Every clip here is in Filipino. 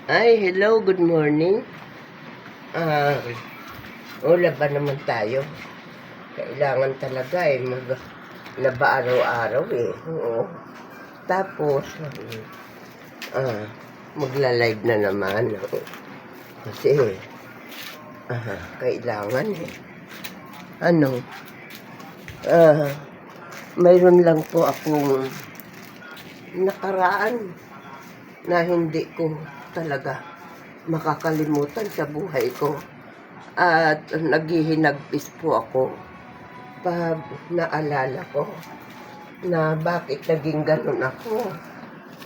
Ay, hello, good morning. Ah, wala ba naman tayo? Kailangan talaga laba araw-araw eh. Oo. Tapos, ah, magla-live na naman. Kasi, kailangan eh. Ano, ah, mayroon lang po akong nakaraan na hindi ko talaga makakalimutan sa buhay ko. At naghihinagpis po ako pag naalala ko na bakit naging ganun ako.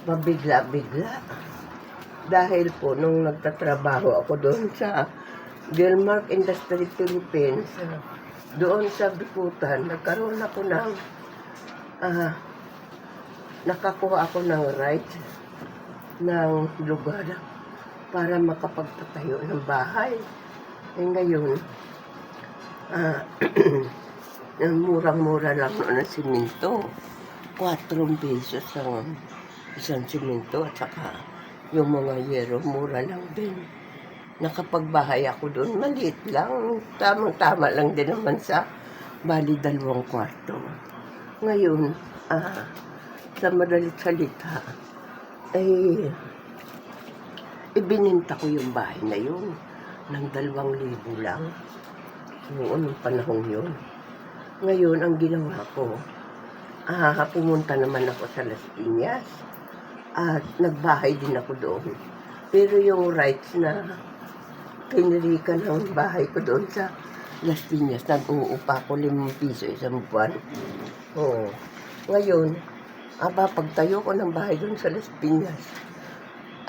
Mabigla-bigla. Dahil po nung nagtatrabaho ako doon sa Gilmark Industry Philippines, doon sa Bikutan, nagkaroon ako ng nakakuha ako ng right ng lugar para makapagpatayo ng bahay. Ngayon, murang-mura lang noon ang simento. 4 pesos ang isang simento at saka yung mga yero, mura lang din. Nakapagbahay ako doon, maliit lang. Tamang-tama lang din naman sa bali 2 kwarto. Ngayon, sa madalit salita, ay ibininta ko yung bahay na yun ng 2,000 lang. Noon, ng panahon yun. Ngayon, ang ginawa ko, pumunta naman ako sa Las Piñas at nagbahay din ako doon. Pero yung rights na pinirikan ng bahay ko doon sa Las Piñas, nag-uupa ko 5 piso isang buwan. Oo. Ngayon, pagtayo ko ng bahay doon sa Las Piñas,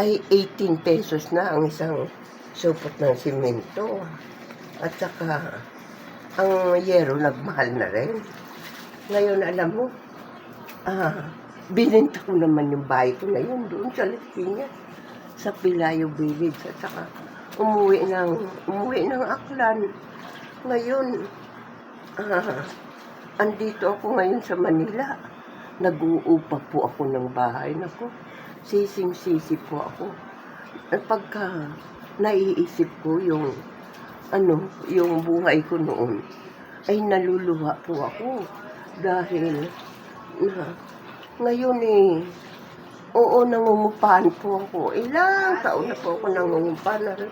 ay 18 pesos na ang isang supot ng simento. At saka, ang yero nagmahal na rin. Ngayon, alam mo, bininta ko naman yung bahay ko na yun doon sa Las Piñas, sa Pilayo Village. At saka, umuwi ng Aklan. Ngayon, andito ako ngayon sa Manila. Nag-uupa po ako ng bahay. Naku, sising-sisi po ako. At pagka naiisip ko yung buhay ko noon, ay naluluha po ako. Dahil ngayon oo, nangungupahan po ako. Ilang taon na po ako nangungupahan.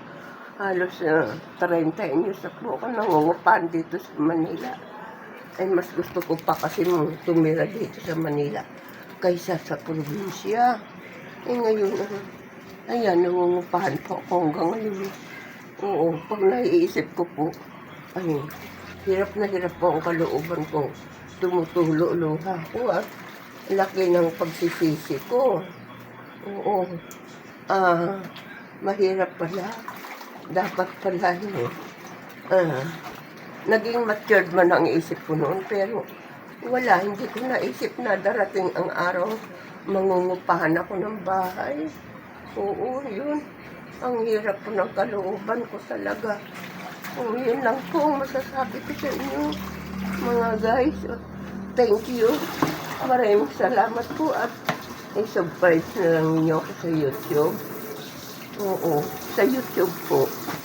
Halos 30 years na po ako nangungupahan dito sa Manila. Ay mas gusto ko pa kasi tumira dito sa Manila kaysa sa probinsya. Ngayon, ayan, nangungupahan po ako hanggang ngayon. Oo, pag naiisip ko po, ay, hirap na hirap po ang kalooban ko. Tumutulo luha ko at laki ng pagsisisi ko. Oo, mahirap pala. Dapat pala yun. Naging matured man ang isip ko noon, pero wala, hindi ko naisip na darating ang araw mangungupahan ako ng bahay. Oo, yun. Ang hirap po ng kalooban ko talaga. Yun lang po ang masasabi ko sa inyo, mga guys. Thank you. Maraming salamat po at i-subscribe na lang ninyo ako sa YouTube. Oo, sa YouTube po.